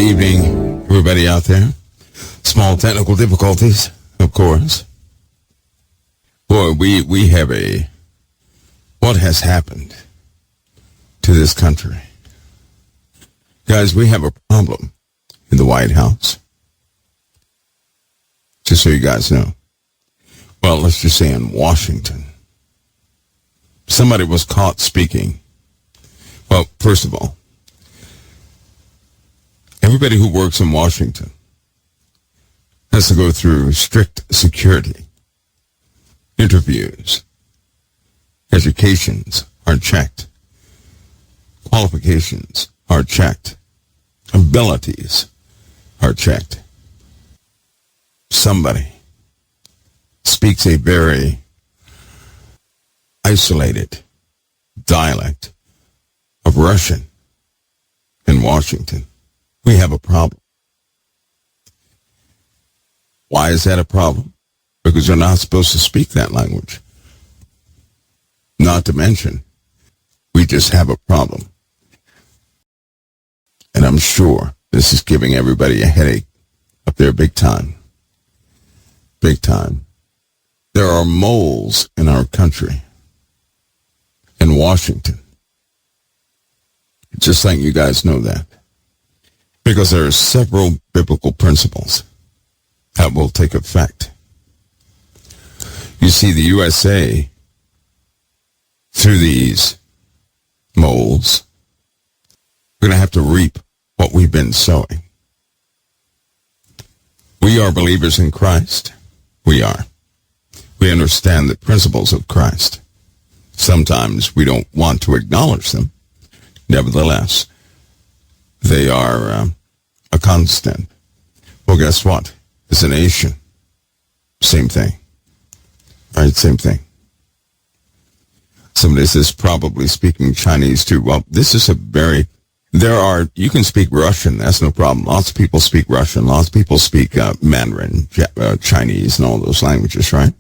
evening, everybody out there. Small technical difficulties, of course. Boy, we have what has happened to this country? Guys, we have a problem in the White House. Just so you guys know. Well, let's just say in Washington. Somebody was caught speaking. Well, first of all, everybody who works in Washington has to go through strict security. Interviews. Educations are checked. Qualifications are checked. Abilities are checked. Somebody speaks a very isolated dialect of Russian in Washington. We have a problem. Why is that a problem? Because you're not supposed to speak that language. Not to mention, we just have a problem. And I'm sure this is giving everybody a headache up there big time. Big time. There are moles in our country. In Washington. Just letting you guys know that. Because there are several biblical principles that will take effect. You see, the USA, through these moles, we're going to have to reap what we've been sowing. We are believers in Christ. We are. We understand the principles of Christ. Sometimes we don't want to acknowledge them. Nevertheless, they are a constant. Well, guess what? As a nation, same thing. Right, same thing. Somebody says probably speaking Chinese too. Well, this is you can speak Russian, that's no problem. Lots of people speak Russian. Lots of people speak Mandarin, Chinese, and all those languages, right?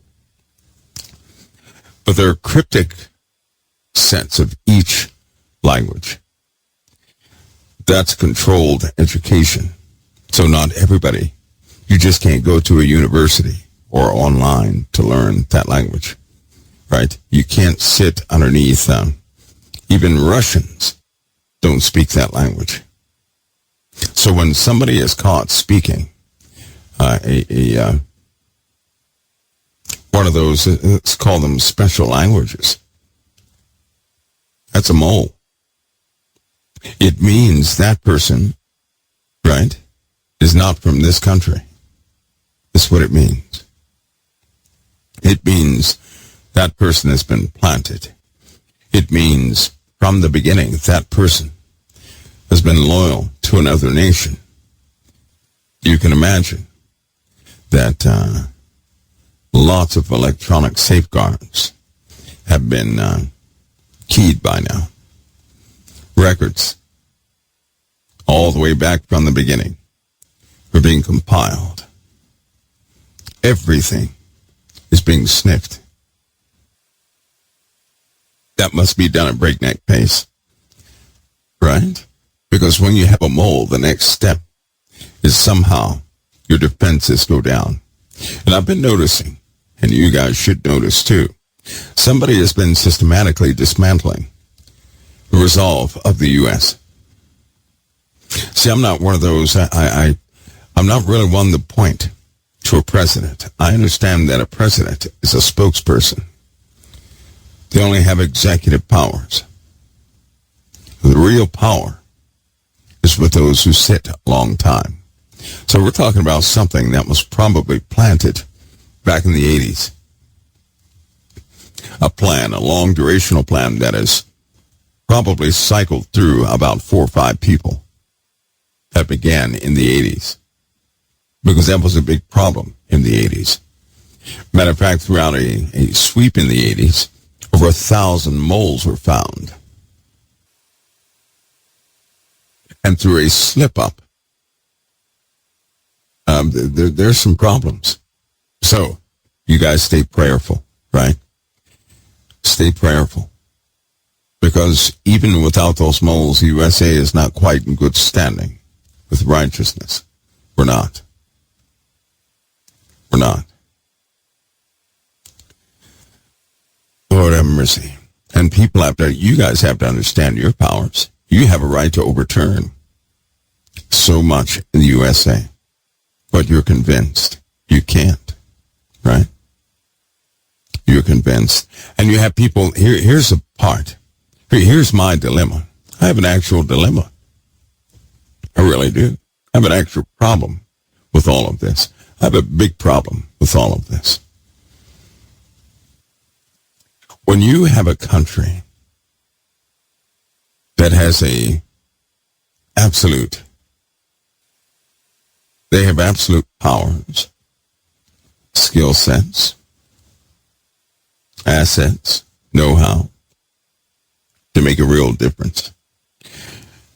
But there are cryptic sets of each language. That's controlled education. So not everybody. You just can't go to a university or online to learn that language, right? You can't sit underneath, even Russians don't speak that language. So when somebody is caught speaking one of those, let's call them special languages, that's a mole. It means that person, right, is not from this country. That's what it means. It means that person has been planted. It means from the beginning that person has been loyal to another nation. You can imagine that lots of electronic safeguards have been keyed by now. Records, all the way back from the beginning, are being compiled. Everything is being sniffed. That must be done at breakneck pace, right? Because when you have a mole, the next step is somehow your defenses go down. And I've been noticing, and you guys should notice too, somebody has been systematically dismantling the resolve of the U.S. See, I'm not one of those, I'm not really one to point to a president. I understand that a president is a spokesperson. They only have executive powers. The real power is with those who sit a long time. So we're talking about something that was probably planted back in the 80s. A plan, a long durational plan that has probably cycled through about 4 or 5 people that began in the 80s. Because that was a big problem in the 80s. Matter of fact, throughout a sweep in the 80s, over 1,000 moles were found. And through a slip-up, there's some problems. So, you guys stay prayerful, right? Stay prayerful. Because even without those moles, the USA is not quite in good standing with righteousness. We're not. We're not. Lord have mercy. And people you guys have to understand your powers. You have a right to overturn so much in the USA, but you're convinced you can't, right? You're convinced. And you have people, here's the part. Here's my dilemma. I have an actual dilemma. I really do. I have an actual problem with all of this. I have a big problem with all of this. When you have a country that has they have absolute powers, skill sets, assets, know-how to make a real difference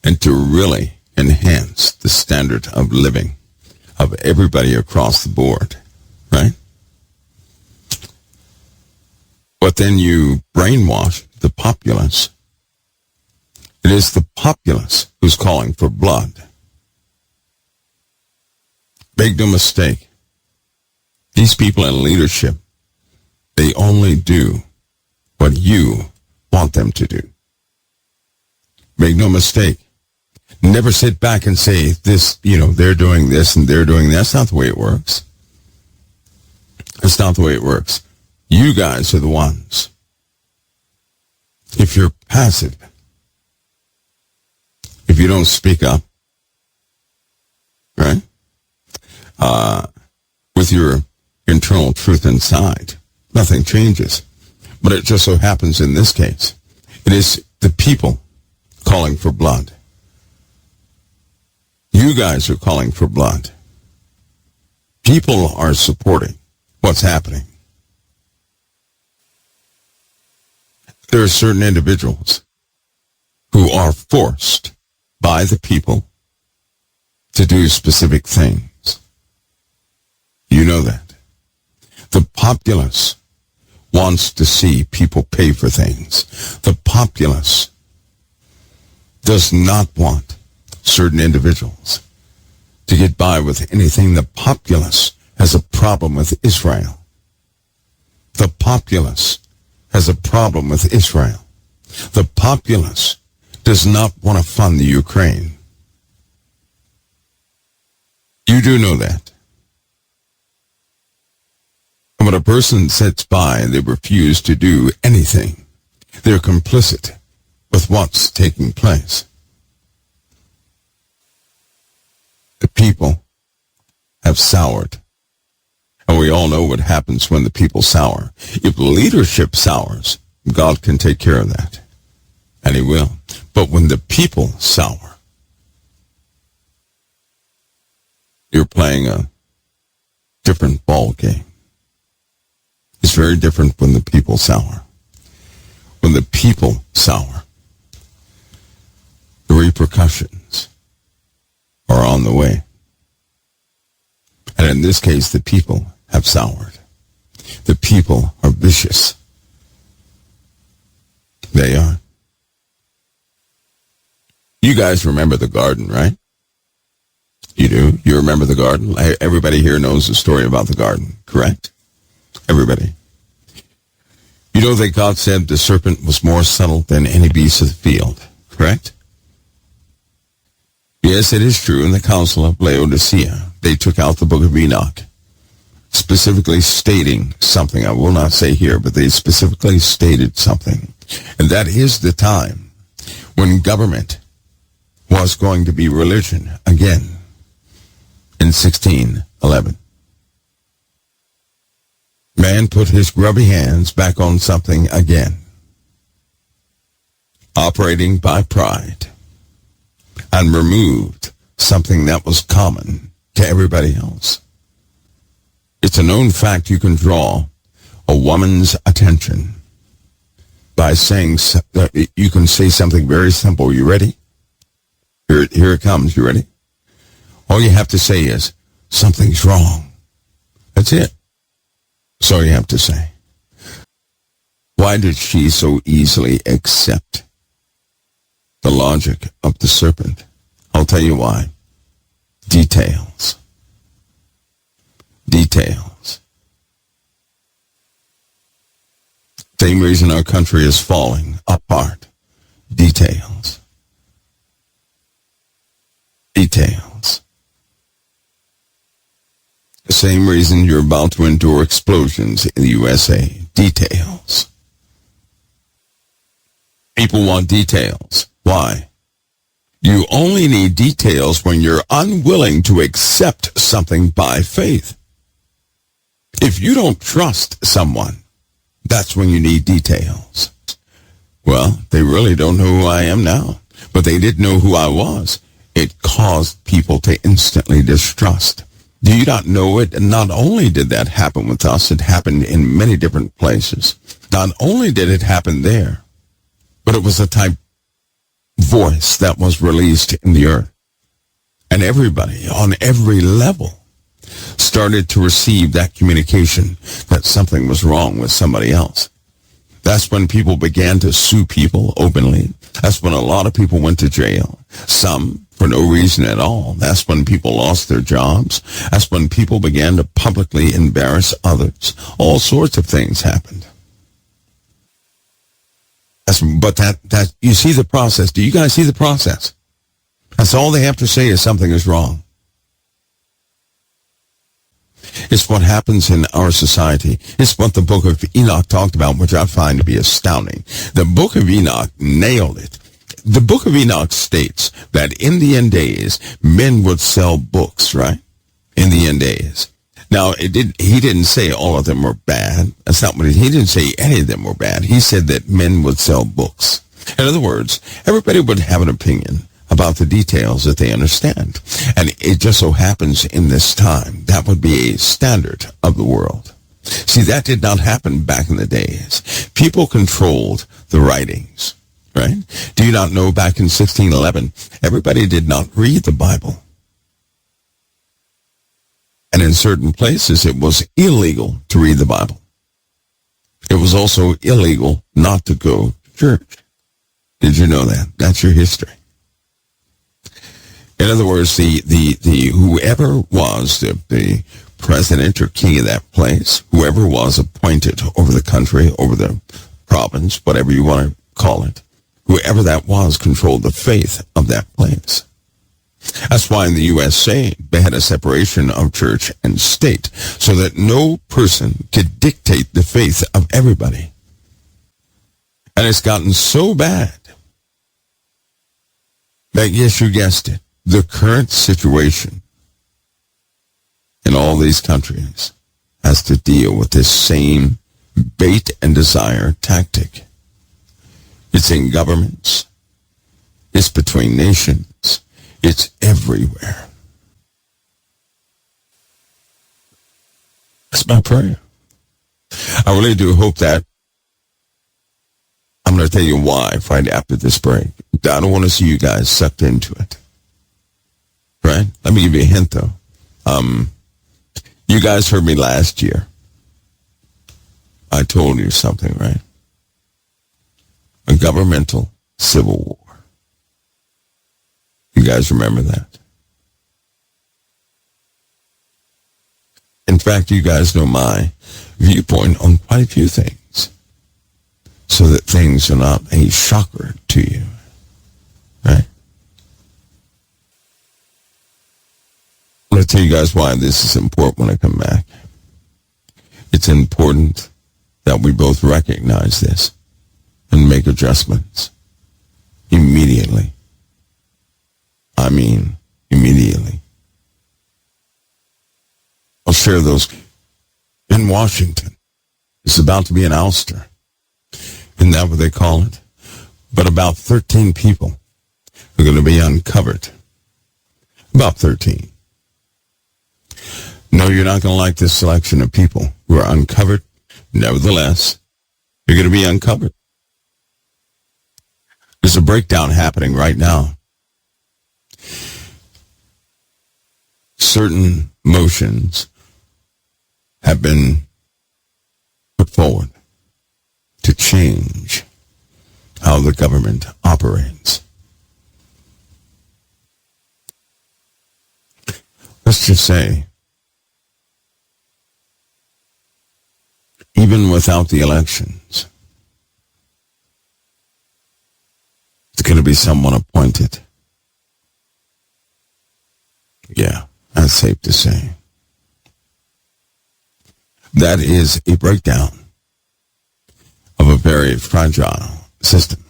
and to really enhance the standard of living of everybody across the board, right? But then you brainwash the populace. It is the populace who's calling for blood. Make no mistake. These people in leadership, they only do what you want them to do. Make no mistake. Never sit back and say, they're doing this and they're doing that. That's not the way it works. That's not the way it works. You guys are the ones. If you're passive, if you don't speak up, right, with your internal truth inside, nothing changes. But it just so happens in this case, it is the people calling for blood. You guys are calling for blood. People are supporting what's happening. There are certain individuals who are forced by the people to do specific things. You know that. The populace wants to see people pay for things. The populace does not want certain individuals to get by with anything. The populace has a problem with Israel. The populace has a problem with Israel. The populace does not want to fund the Ukraine. You do know that. And when a person sits by and they refuse to do anything, they're complicit with what's taking place. The people have soured. And we all know what happens when the people sour. If leadership sours, God can take care of that. And he will. But when the people sour, you're playing a different ball game. It's very different when the people sour. When the people sour, the repercussions are on the way. And in this case, the people have soured. The people are vicious. They are. You guys remember the garden, right? You do? You remember the garden? Everybody here knows the story about the garden, correct? Everybody. You know that God said the serpent was more subtle than any beast of the field, correct? Yes, it is true. In the Council of Laodicea, they took out the book of Enoch, specifically stating something. I will not say here, but they specifically stated something. And that is the time when government was going to be religion again in 1611. Man put his grubby hands back on something again, operating by pride, and removed something that was common to everybody else. It's a known fact you can draw a woman's attention by saying, you can say something very simple. You ready? Here it comes. You ready? All you have to say is, something's wrong. That's it. That's all you have to say. Why did she so easily accept the logic of the serpent? I'll tell you why. Details. Details. Same reason our country is falling apart. Details. Details. The same reason you're about to endure explosions in the USA. Details. People want details. Why? You only need details when you're unwilling to accept something by faith. If you don't trust someone, that's when you need details. Well, they really don't know who I am now, but they did know who I was. It caused people to instantly distrust. Do you not know it? And not only did that happen with us, it happened in many different places. Not only did it happen there, but it was a type voice that was released in the earth. And everybody on every level started to receive that communication that something was wrong with somebody else. That's when people began to sue people openly. That's when a lot of people went to jail. Some for no reason at all. That's when people lost their jobs. That's when people began to publicly embarrass others. All sorts of things happened. But that you see the process. Do you guys see the process? That's all they have to say is something is wrong. It's what happens in our society. It's what the book of Enoch talked about, which I find to be astounding. The book of Enoch nailed it. The book of Enoch states that in the end days, men would sell books, right? In the end days. Now, he didn't say all of them were bad. That's not what he didn't say any of them were bad. He said that men would sell books. In other words, everybody would have an opinion about the details that they understand. And it just so happens in this time, that would be a standard of the world. See, that did not happen back in the days. People controlled the writings, right? Do you not know back in 1611, everybody did not read the Bible. And in certain places, it was illegal to read the Bible. It was also illegal not to go to church. Did you know that? That's your history. In other words, the whoever was the president or king of that place, whoever was appointed over the country, over the province, whatever you want to call it, whoever that was controlled the faith of that place. That's why in the USA, they had a separation of church and state so that no person could dictate the faith of everybody. And it's gotten so bad that, yes, you guessed it, the current situation in all these countries has to deal with this same bait and desire tactic. It's in governments. It's between nations. It's everywhere. That's my prayer. I really do hope that I'm going to tell you why right after this break. I don't want to see you guys sucked into it. Right? Let me give you a hint, though. You guys heard me last year. I told you something, right? A governmental civil war. You guys remember that? In fact, you guys know my viewpoint on quite a few things, so that things are not a shocker to you, right? I'm going to tell you guys why this is important when I come back. It's important that we both recognize this and make adjustments immediately. I mean, immediately. I'll share those. In Washington, it's about to be an ouster. Isn't that what they call it? But about 13 people are going to be uncovered. About 13. No, you're not going to like this selection of people who are uncovered. Nevertheless, you're going to be uncovered. There's a breakdown happening right now. Certain motions have been put forward to change how the government operates. let's just say, even without the elections, it's going to be someone appointed. Yeah, that's safe to say. That is a breakdown of a very fragile system.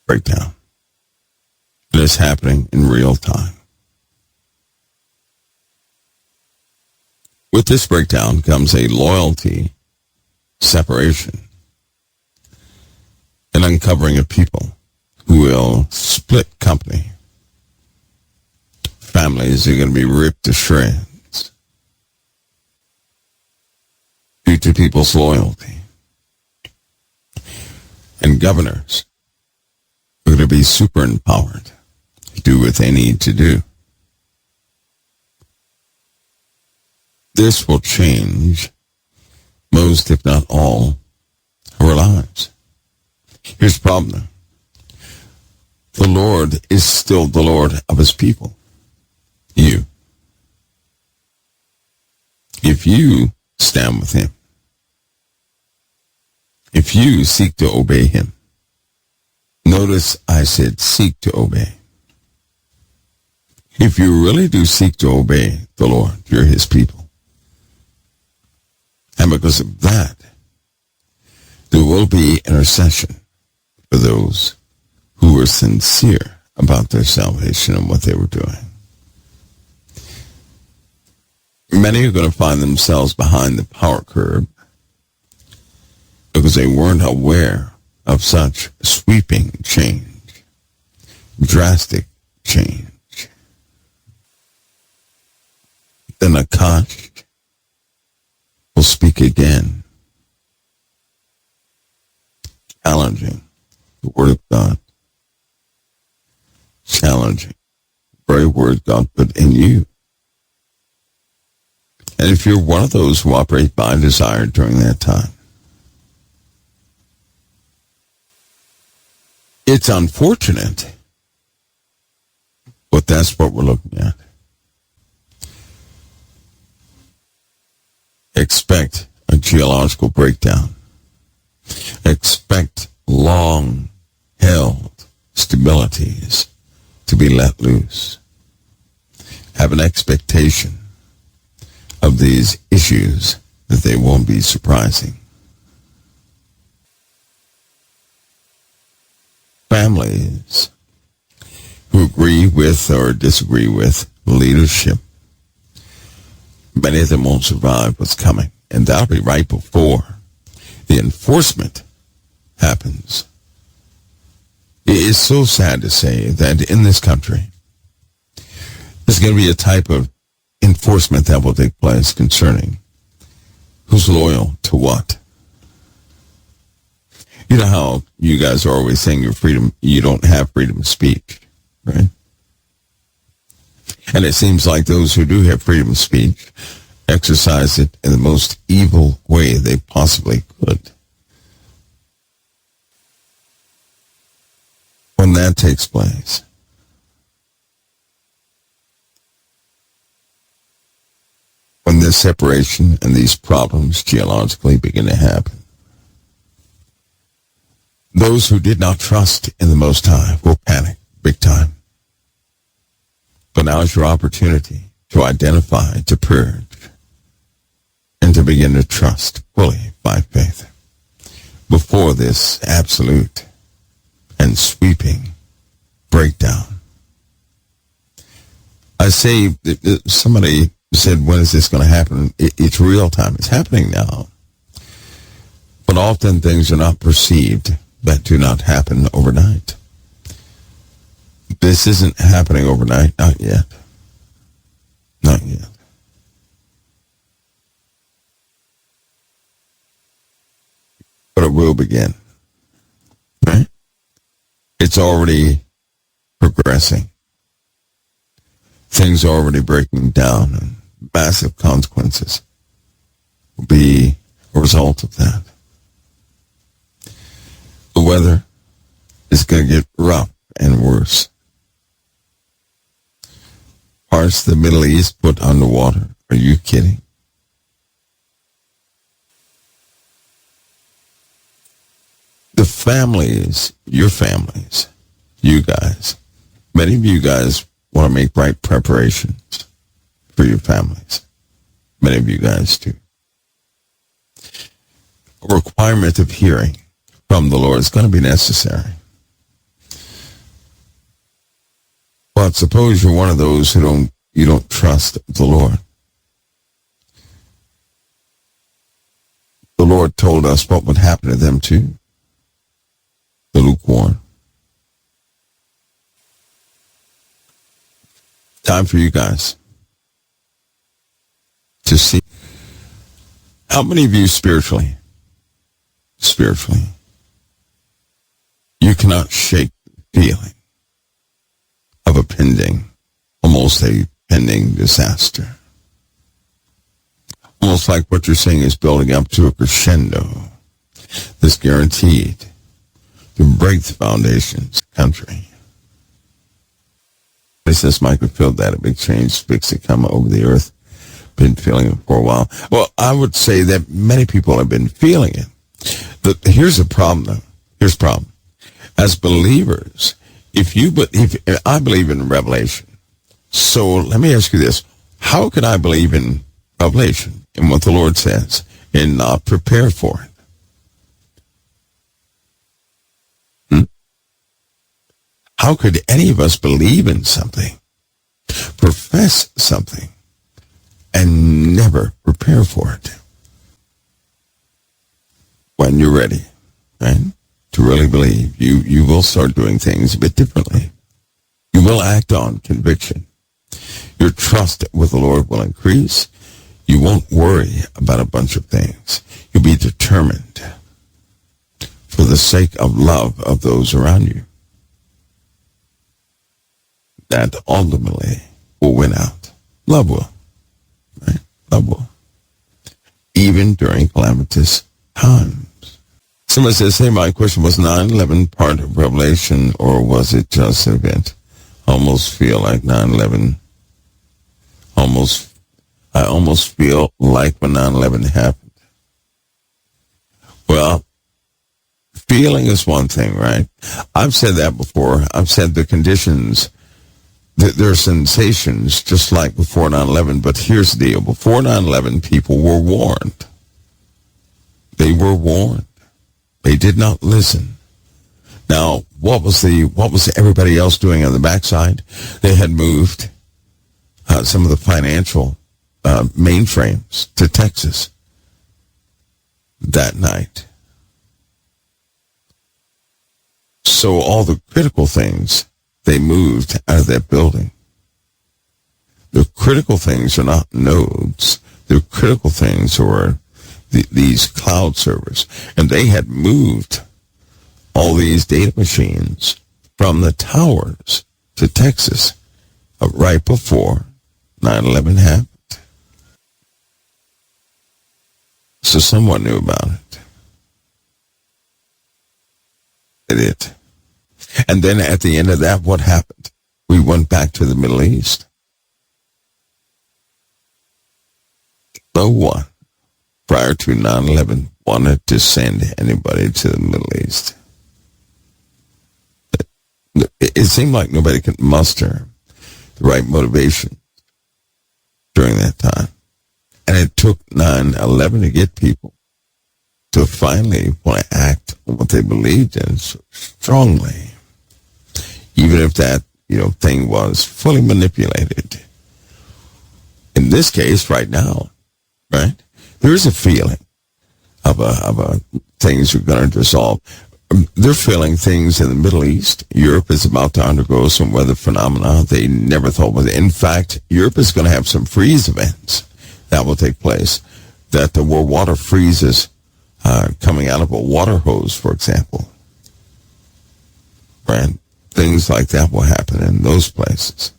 Breakdown. It is happening in real time. With this breakdown comes a loyalty separation, an uncovering of people who will split company. Families are going to be ripped to shreds due to people's loyalty. And governors are going to be super empowered to do what they need to do. This will change most, if not all, of our lives. Here's the problem. The Lord is still the Lord of his people. You. If you stand with him, if you seek to obey him, notice I said seek to obey. If you really do seek to obey the Lord, you're his people. And because of that, there will be intercession for those who were sincere about their salvation and what they were doing. Many are going to find themselves behind the power curve because they weren't aware of such sweeping change, drastic change. Then Akash will speak again, challenging the Word of God, challenging the very Word God put in you. And if you're one of those who operate by desire during that time, it's unfortunate, but that's what we're looking at. Expect a geological breakdown. Expect long-held stabilities to be let loose. Have an expectation of these issues that they won't be surprising. Families who agree with or disagree with leadership, many of them won't survive what's coming. And that'll be right before the enforcement happens. It is so sad to say that in this country, there's going to be a type of enforcement that will take place concerning who's loyal to what. You know how you guys are always saying you don't have freedom of speech, right? And it seems like those who do have freedom of speech exercise it in the most evil way they possibly could. When that takes place, when this separation and these problems geologically begin to happen, those who did not trust in the Most High will panic big time. But now is your opportunity to identify, to purge, and to begin to trust fully by faith before this absolute and sweeping breakdown. I say, somebody said, when is this going to happen? It's real time. It's happening now. But often things are not perceived that do not happen overnight. This isn't happening overnight. Not yet. Not yet. But it will begin. Right? It's already progressing. Things are already breaking down, and massive consequences will be a result of that. The weather is going to get rough and worse. parts of the Middle East put underwater. Are you kidding? The families, your families, you guys, many of you guys want to make right preparations for your families. Many of you guys do. A requirement of hearing from the Lord is going to be necessary. But suppose you're one of those who don't trust the Lord. The Lord told us what would happen to them too. The lukewarm. Time for you guys to see. How many of you spiritually, you cannot shake the feeling of almost a pending disaster? Almost like what you're saying is building up to a crescendo that's guaranteed to break the foundations of the country. It says, Mike, we feel that a big change fix it come over the earth. Been feeling it for a while. Well, I would say that many people have been feeling it. But here's the problem, though. Here's the problem. As believers, if I believe in Revelation, so let me ask you this. How can I believe in Revelation, in what the Lord says, and not prepare for it? How could any of us believe in something, profess something, and never prepare for it? When you're ready, right, to really believe, you will start doing things a bit differently. You will act on conviction. Your trust with the Lord will increase. You won't worry about a bunch of things. You'll be determined for the sake of love of those around you. That ultimately will win out. Love will. Right? Love will. Even during calamitous times. Someone says, hey, my question, was 9/11 part of Revelation or was it just an event? I almost feel like 9/11. I almost feel like when 9/11 happened. Well, feeling is one thing, right? I've said that before. I've said the conditions, there are sensations just like before 9/11, but here's the deal. Before 9/11, people were warned. They were warned. They did not listen. Now, what was everybody else doing on the backside? They had moved some of the financial mainframes to Texas that night. So all the critical things, they moved out of that building. The critical things are not nodes. The critical things are these cloud servers. And they had moved all these data machines from the towers to Texas right before 9/11 happened. So someone knew about it. They did. And then at the end of that, what happened? We went back to the Middle East. No one prior to 9/11 wanted to send anybody to the Middle East. It seemed like nobody could muster the right motivation during that time. And it took 9/11 to get people to finally want to act on what they believed in so strongly. Even if that, thing was fully manipulated. In this case, right now, right, there is a feeling of things are going to dissolve. They're feeling things in the Middle East. Europe is about to undergo some weather phenomena they never thought was. In fact, Europe is going to have some freeze events that will take place. Where water freezes coming out of a water hose, for example. Right? Things like that will happen in those places.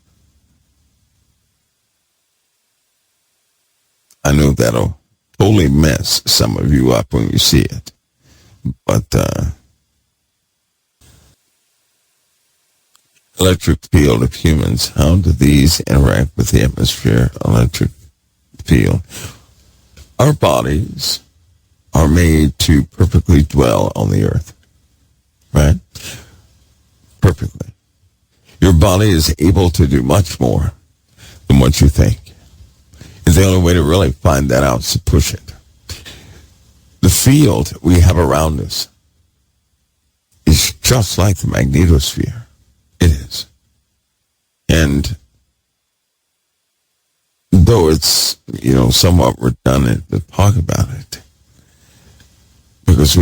I know that'll totally mess some of you up when you see it. But electric field of humans. How do these interact with the atmosphere electric field? Our bodies are made to perfectly dwell on the earth, right? Perfectly. Your body is able to do much more than what you think. And the only way to really find that out is to push it. The field we have around us is just like the magnetosphere. It is. And though it's, somewhat redundant to talk about it, because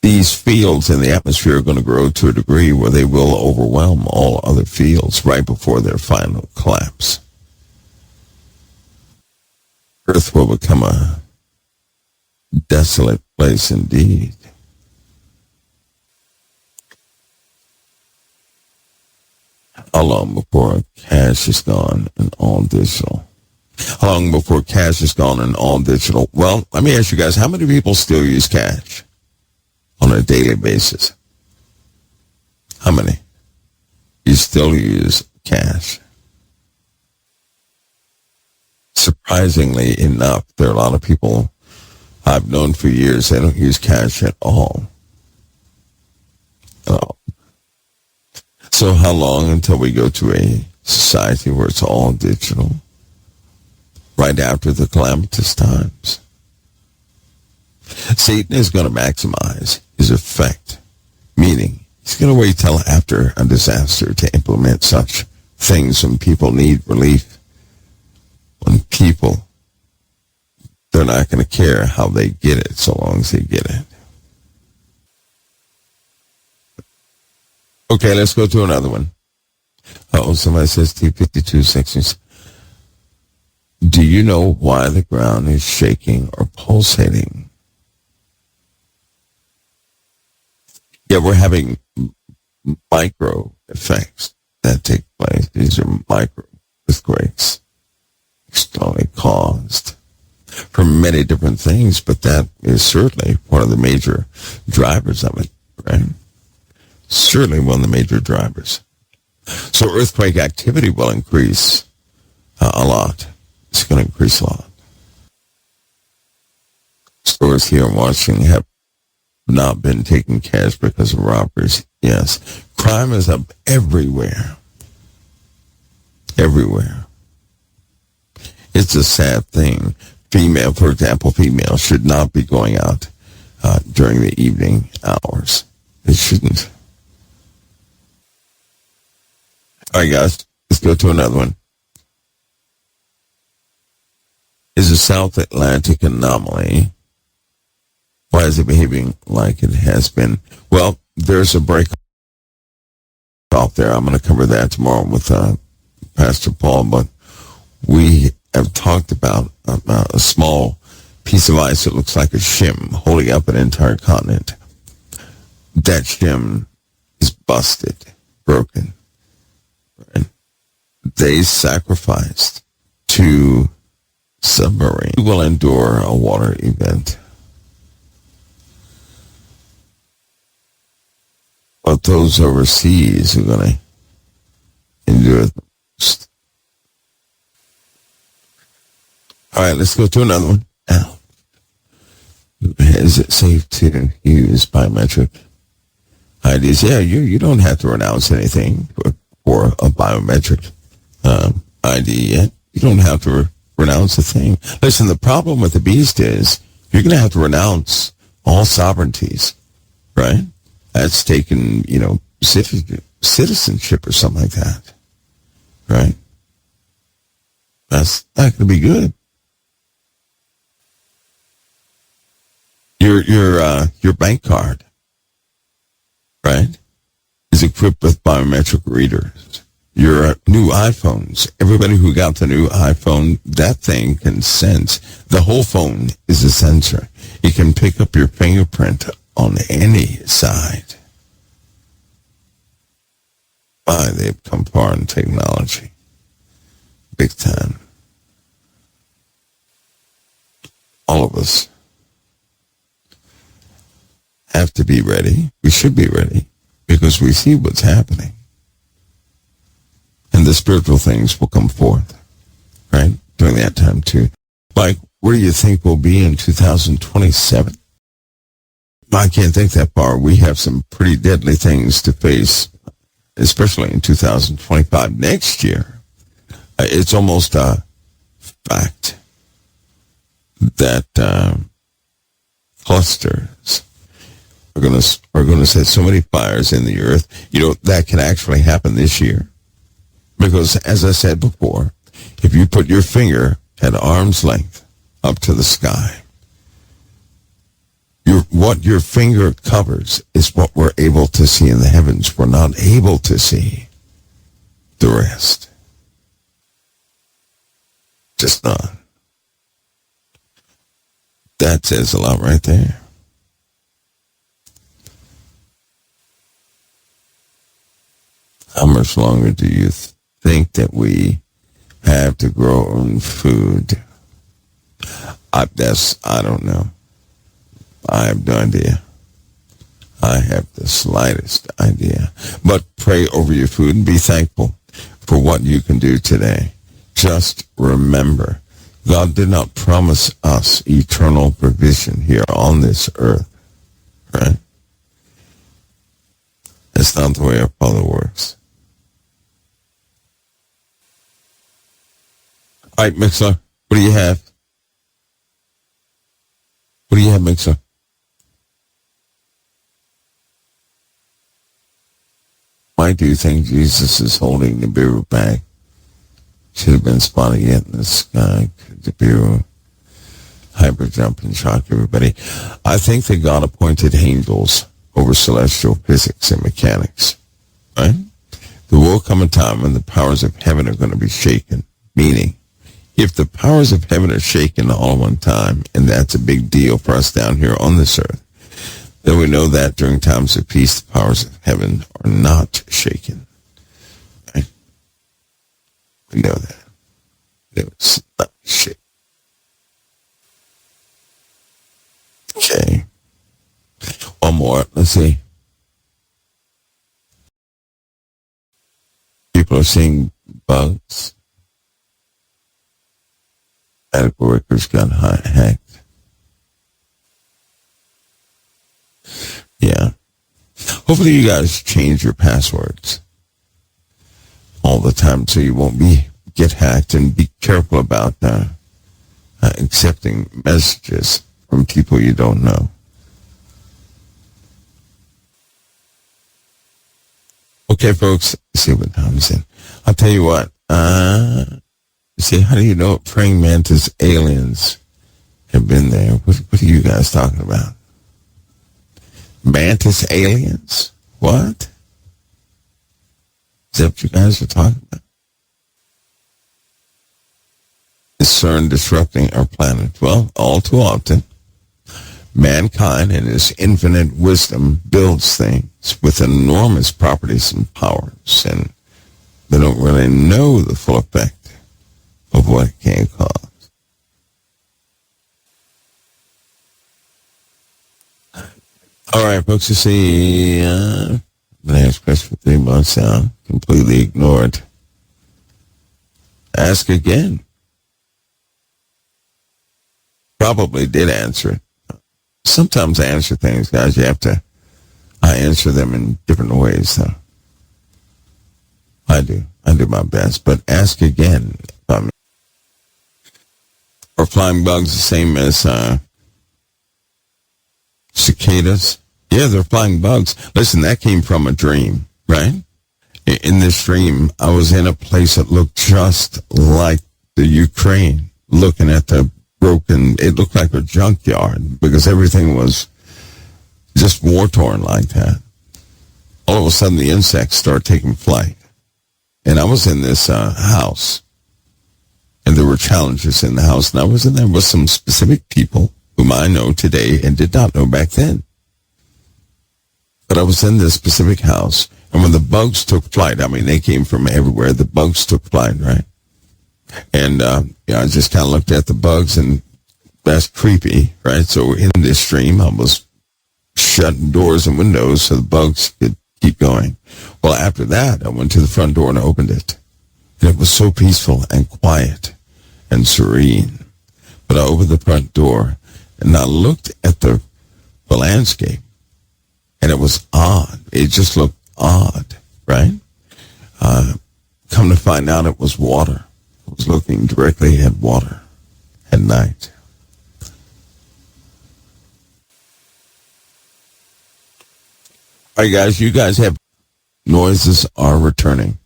these fields in the atmosphere are going to grow to a degree where they will overwhelm all other fields right before their final collapse. Earth will become a desolate place indeed. How long before cash is gone and all digital? How long before cash is gone and all digital? Well, let me ask you guys, how many people still use cash on a daily basis? How many? You still use cash? Surprisingly enough, there are a lot of people I've known for years, they don't use cash at all. So how long until we go to a society where it's all digital? Right after the calamitous times. Satan is going to maximize his effect, meaning he's going to wait till after a disaster to implement such things when people need relief. When people, they're not going to care how they get it so long as they get it. Okay, let's go to another one. Somebody says T52 sections. Do you know why the ground is shaking or pulsating? Yeah, we're having micro effects that take place. These are micro earthquakes, externally caused from many different things, but that is certainly one of the major drivers of it, right? Certainly one of the major drivers. So earthquake activity will increase a lot. It's going to increase a lot. Stores here in Washington have not been taking cash because of robberies. Yes. Crime is up everywhere. Everywhere. It's a sad thing. For example, females should not be going out during the evening hours. They shouldn't. All right, guys, let's go to another one. Is the South Atlantic anomaly? Why is it behaving like it has been? Well, there's a break off there. I'm going to cover that tomorrow with Pastor Paul, but we have talked about a small piece of ice that looks like a shim holding up an entire continent. That shim is busted, broken. Right? They sacrificed to submarine. We will endure a water event. But those overseas are going to endure the most. All right, let's go to another one. Now, is it safe to use biometric IDs? Yeah, you don't have to renounce anything for a biometric ID yet. You don't have to renounce a thing. Listen, the problem with the beast is you're going to have to renounce all sovereignties, right? That's taken, citizenship or something like that, right? That's not going to be good. Your bank card, right, is equipped with biometric readers. Your new iPhones, everybody who got the new iPhone, that thing can sense. The whole phone is a sensor. It can pick up your fingerprint on any side. Why, they've come far in technology. Big time. All of us. have to be ready. We should be ready because we see what's happening. And the spiritual things will come forth, right, during that time too. Like, where do you think we'll be in 2027? I can't think that far. We have some pretty deadly things to face, especially in 2025. Next year, it's almost a fact that clusters are going to set so many fires in the earth. You know, that can actually happen this year. Because, as I said before, if you put your finger at arm's length up to the sky, what your finger covers is what we're able to see in the heavens. We're not able to see the rest. Just not. That says a lot right there. How much longer do you think that we have to grow our own food? I don't know. I have no idea. I have the slightest idea. But pray over your food and be thankful for what you can do today. Just remember, God did not promise us eternal provision here on this earth, right? That's not the way our Father works. All right, Mixer, what do you have? What do you have, Mixer? Why do you think Jesus is holding the Nibiru back? Should have been spotted yet in the sky. Could the Nibiru hyper jump and shock everybody? I think that God appointed angels over celestial physics and mechanics, right? There will come a time when the powers of heaven are going to be shaken, meaning if the powers of heaven are shaken all at one time, and that's a big deal for us down here on this earth, then we know that during times of peace, the powers of heaven are not shaken. Right? We know that. It's not shaken. Okay. One more. Let's see. People are seeing bugs. Medical records got hacked. Yeah. Hopefully you guys change your passwords all the time so you won't get hacked, and be careful about accepting messages from people you don't know. Okay, folks, let's see what time is in. I'll tell you what. See, how do you know praying mantis aliens have been there? What are you guys talking about? Mantis aliens? What? Is that what you guys are talking about? Is CERN disrupting our planet? Well, all too often, mankind in his infinite wisdom builds things with enormous properties and powers, and they don't really know the full effect of what it can cause. All right, folks, you see, the next question for 3 months now, completely ignored. Ask again. Probably did answer it. Sometimes I answer things, guys. I answer them in different ways, though. I do my best, but ask again. Are flying bugs the same as cicadas? Yeah, they're flying bugs. Listen, that came from a dream, right? In this dream, I was in a place that looked just like the Ukraine, looking at the broken, it looked like a junkyard because everything was just war-torn like that. All of a sudden, the insects started taking flight. And I was in this house, and there were challenges in the house, and I was in there with some specific people whom I know today and did not know back then. But I was in this specific house, and when the bugs took flight, I mean, they came from everywhere. The bugs took flight, right? And I just kind of looked at the bugs, and that's creepy, right? So in this dream, I was shutting doors and windows so the bugs could keep going. Well, after that, I went to the front door and opened it. And it was so peaceful and quiet and serene. But I opened the front door and I looked at the landscape, and it was odd. It just looked odd, right? Come to find out it was water. I was looking directly at water at night. All right, guys, you guys have noises are returning.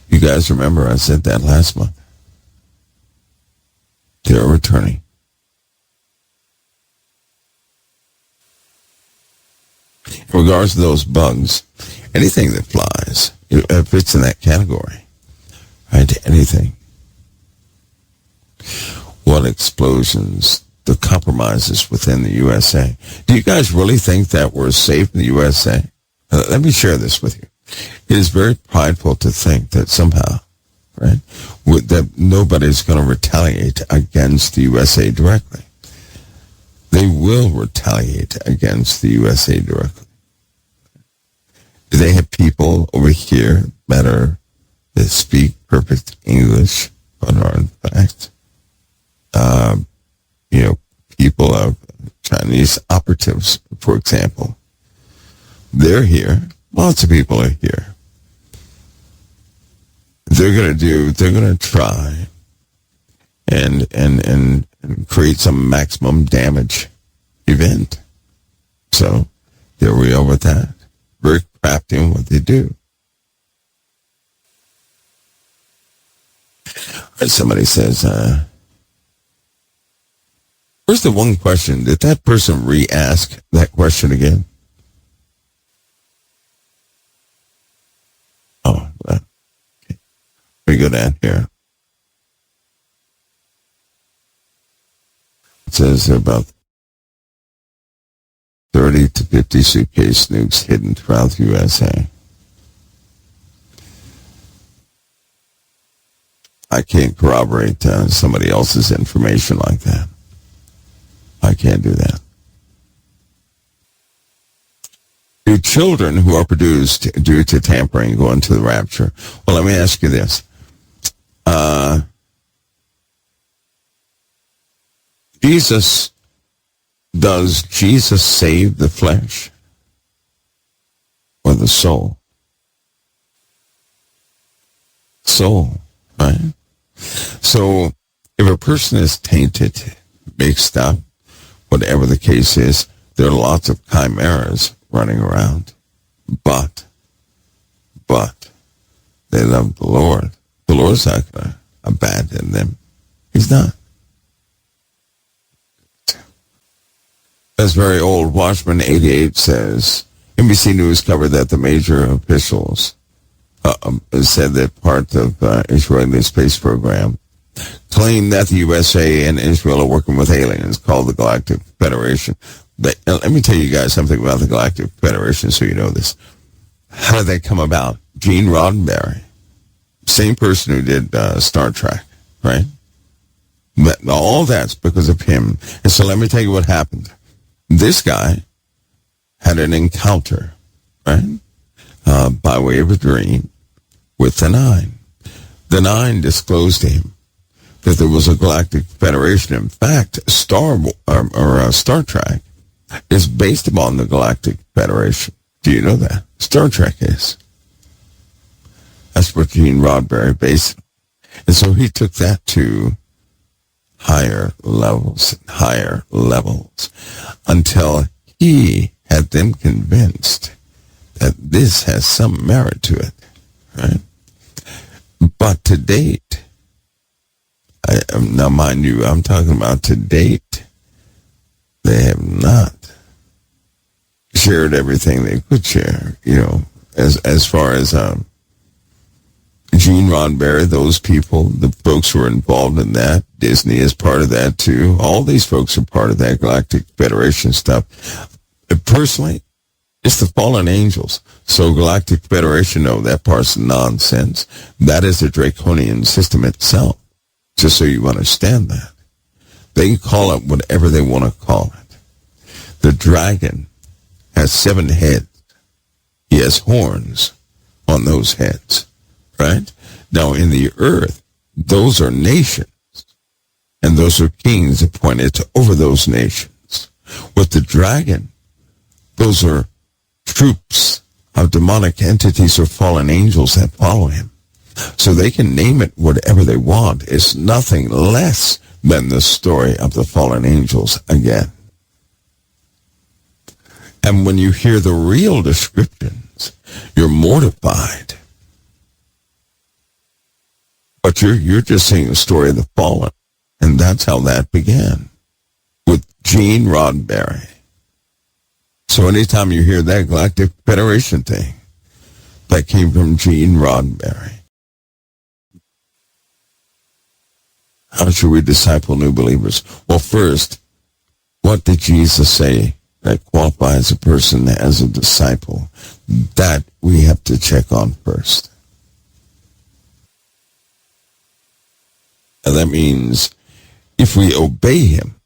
You guys remember I said that last month. They're returning. In regards to those bugs, anything that flies, it fits in that category. Right? Anything. What explosions, the compromises within the USA. Do you guys really think that we're safe in the USA? Let me share this with you. It is very prideful to think that somehow, right, that nobody's going to retaliate against the USA directly. They will retaliate against the USA directly. They have people over here that speak perfect English, but are in fact, people of Chinese operatives, for example. They're here. Lots of people are here. They're going to try and create some maximum damage event. So here we are with that. Very crafty in what they do. Right, somebody says, where's the one question? Did that person re-ask that question again? Oh, okay. We go down here. It says about 30 to 50 suitcase nukes hidden throughout the USA. I can't corroborate somebody else's information like that. I can't do that. Do children who are produced due to tampering go into the rapture? Well, let me ask you this. Does Jesus save the flesh or the soul? Soul, right? So if a person is tainted, mixed up, whatever the case is, there are lots of chimeras running around. But they love the Lord. The Lord's not going to abandon them. He's not. That's very old. Watchman 88 says, NBC News covered that the major officials said that part of Israeli space program claimed that the USA and Israel are working with aliens called the Galactic Federation. Let me tell you guys something about the Galactic Federation so you know this. How did that come about? Gene Roddenberry, same person who did Star Trek, right? But all that's because of him. And so let me tell you what happened. This guy had an encounter, right, by way of a dream with the Nine. The Nine disclosed to him that there was a Galactic Federation. In fact, Star Trek is based upon the Galactic Federation. Do you know that? Star Trek is. That's what Gene Roddenberry based it. And so he took that to higher levels, until he had them convinced that this has some merit to it, right? But to date, now mind you, I'm talking about to date, they have not shared everything they could share, as far as Gene Roddenberry, those people, the folks who are involved in that, Disney is part of that too. All these folks are part of that Galactic Federation stuff. Personally, it's the fallen angels. So Galactic Federation, no, that part's nonsense. That is the draconian system itself. Just so you understand that. They can call it whatever they want to call it. The dragon has 7 heads. He has horns on those heads, right? Now, in the earth, those are nations, and those are kings appointed over those nations. With the dragon, those are troops of demonic entities or fallen angels that follow him. So they can name it whatever they want. It's nothing less than the story of the fallen angels again. And when you hear the real descriptions, you're mortified. But you're just seeing the story of the fallen. And that's how that began, with Gene Roddenberry. So anytime you hear that Galactic Federation thing, that came from Gene Roddenberry. How should we disciple new believers? Well, first, what did Jesus say that qualifies a person as a disciple? That we have to check on first. And that means if we obey him,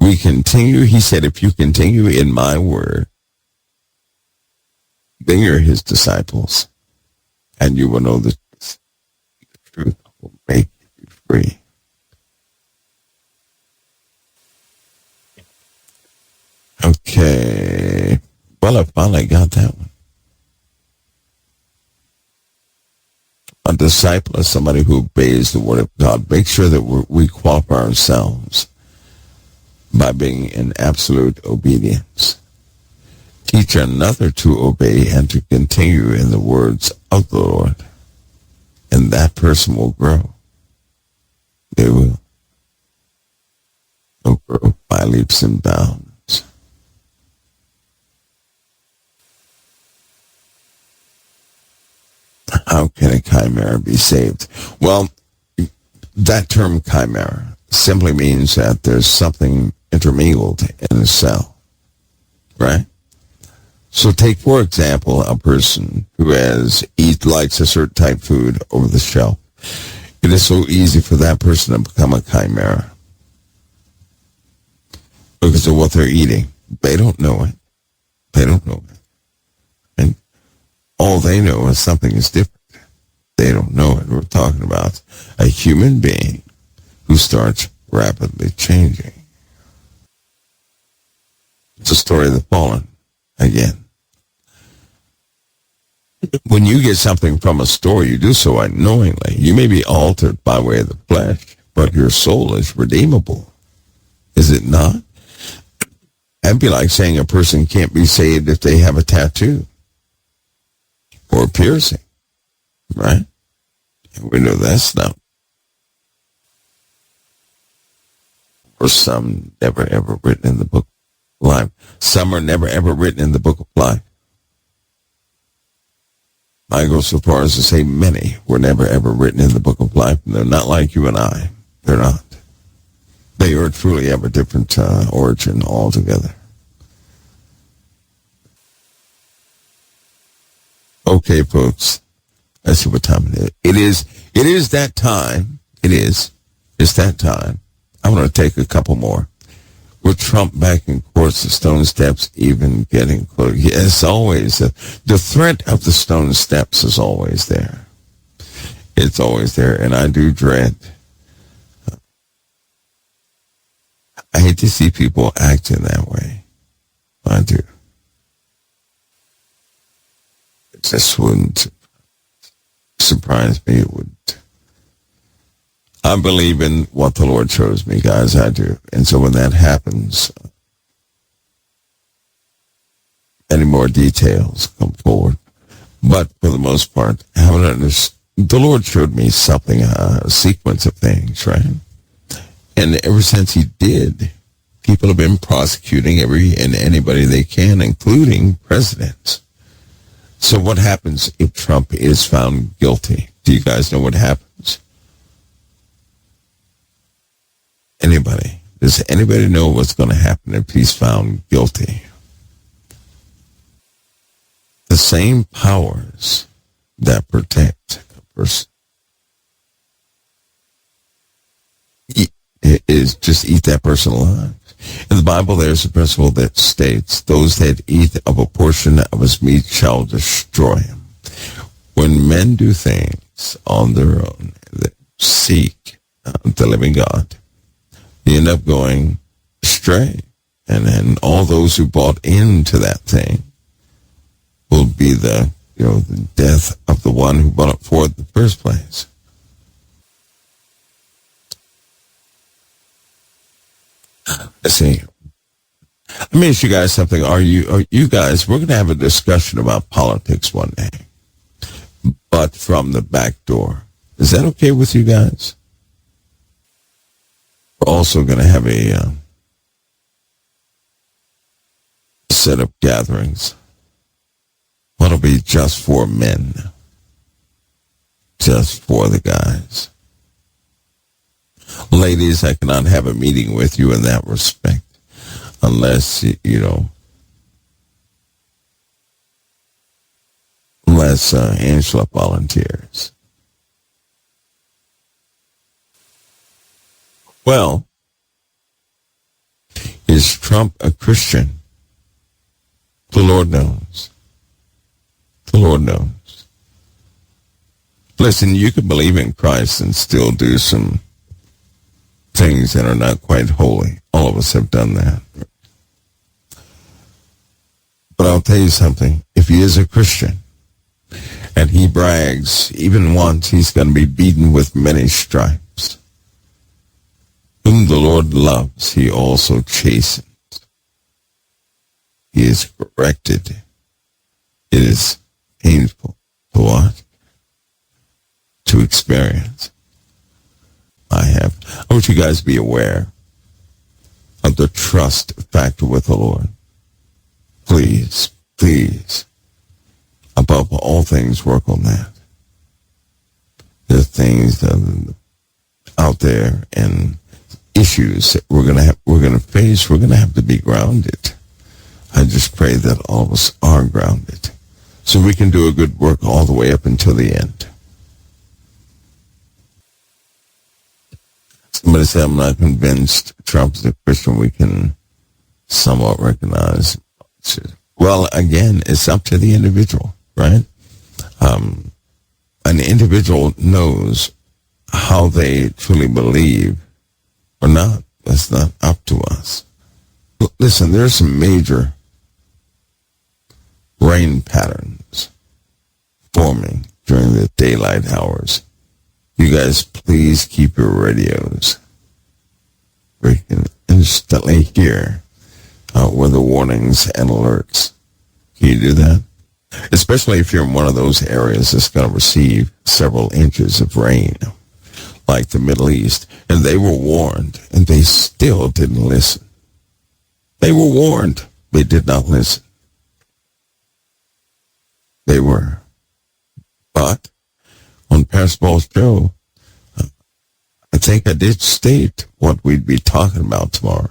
we continue. He said, if you continue in my word, then you're his disciples, and you will know the truth. The truth will make you free. Okay. Well, I finally got that one. A disciple is somebody who obeys the word of God. Make sure that we qualify ourselves by being in absolute obedience. Teach another to obey and to continue in the words of the Lord. And that person will grow. They will. They'll grow by leaps and bounds. How can a chimera be saved? Well, that term chimera simply means that there's something intermingled in a cell, right? So take, for example, a person who likes a certain type of food over the shelf. It is so easy for that person to become a chimera because of what they're eating. They don't know it. They don't know it. And all they know is something is different. They don't know it. We're talking about a human being who starts rapidly changing. It's a story of the fallen again. When you get something from a store, you do so unknowingly. You may be altered by way of the flesh, but your soul is redeemable. Is it not? That'd be like saying a person can't be saved if they have a tattoo or a piercing, right? And we know that's not. Or some never ever written in the book of life. Some are never ever written in the book of life. I go so far as to say many were never ever written in the book of life, and they're not like you and I. They're not. They are truly of a different origin altogether. Okay, folks. Let's see what time it is. It is that time. It's that time. I'm going to take a couple more. With Trump back in court, the stone steps even getting closer. Yes, always. The threat of the stone steps is always there. It's always there, and I do dread. I hate to see people acting that way. I do. It just wouldn't surprise me. It would. I believe in what the Lord shows me, guys. I do. And so when that happens, any more details come forward. But for the most part, the Lord showed me something, a sequence of things, right? And ever since he did, people have been prosecuting anybody they can, including presidents. So what happens if Trump is found guilty? Do you guys know what happens? Anybody? Does anybody know what's going to happen if he's found guilty? The same powers that protect a person is just eat that person alive. In the Bible, there's a principle that states, those that eat of a portion of his meat shall destroy him. When men do things on their own that seek the living God, they end up going astray. And then all those who bought into that thing will be the death of the one who bought it for it in the first place. Let's see. Let me ask you guys something. Are you guys, we're going to have a discussion about politics one day, but from the back door. Is that okay with you guys? We're also going to have a set of gatherings. What'll be just for men, just for the guys. Ladies, I cannot have a meeting with you in that respect unless, unless Angela volunteers. Well, is Trump a Christian? The Lord knows. The Lord knows. Listen, you can believe in Christ and still do some things that are not quite holy. All of us have done that. But I'll tell you something. If he is a Christian and he brags even once, he's going to be beaten with many stripes. Whom the Lord loves, he also chastens. He is corrected. It is painful to watch, to experience. I want you guys to be aware of the trust factor with the Lord. Please, please, above all things, work on that. There's things out there and issues that we're going to face. We're going to have to be grounded. I just pray that all of us are grounded so we can do a good work all the way up until the end. Somebody said, I'm not convinced Trump is a Christian. We can somewhat recognize. Well, again, it's up to the individual, right? An individual knows how they truly believe or not. That's not up to us. Listen, there's some major rain patterns forming during the daylight hours. You guys, please keep your radios. We can instantly hear weather warnings and alerts. Can you do that? Especially if you're in one of those areas that's going to receive several inches of rain, like the Middle East. And they were warned, and they still didn't listen. They were warned. They did not listen. They were. But on Pastor Paul's show, I think I did state what we'd be talking about tomorrow.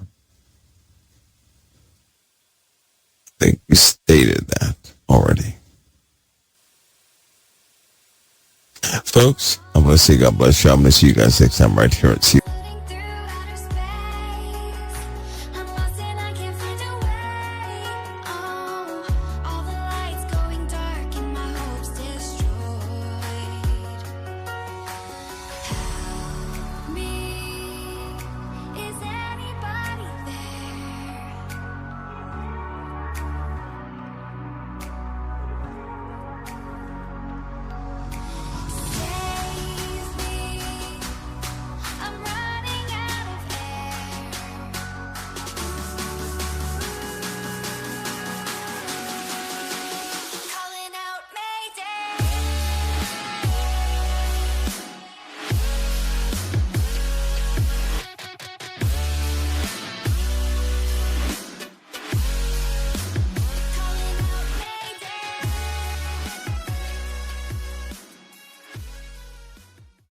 I think we stated that already. Folks, I'm going to say God bless you. I'm going to see you guys next time right here at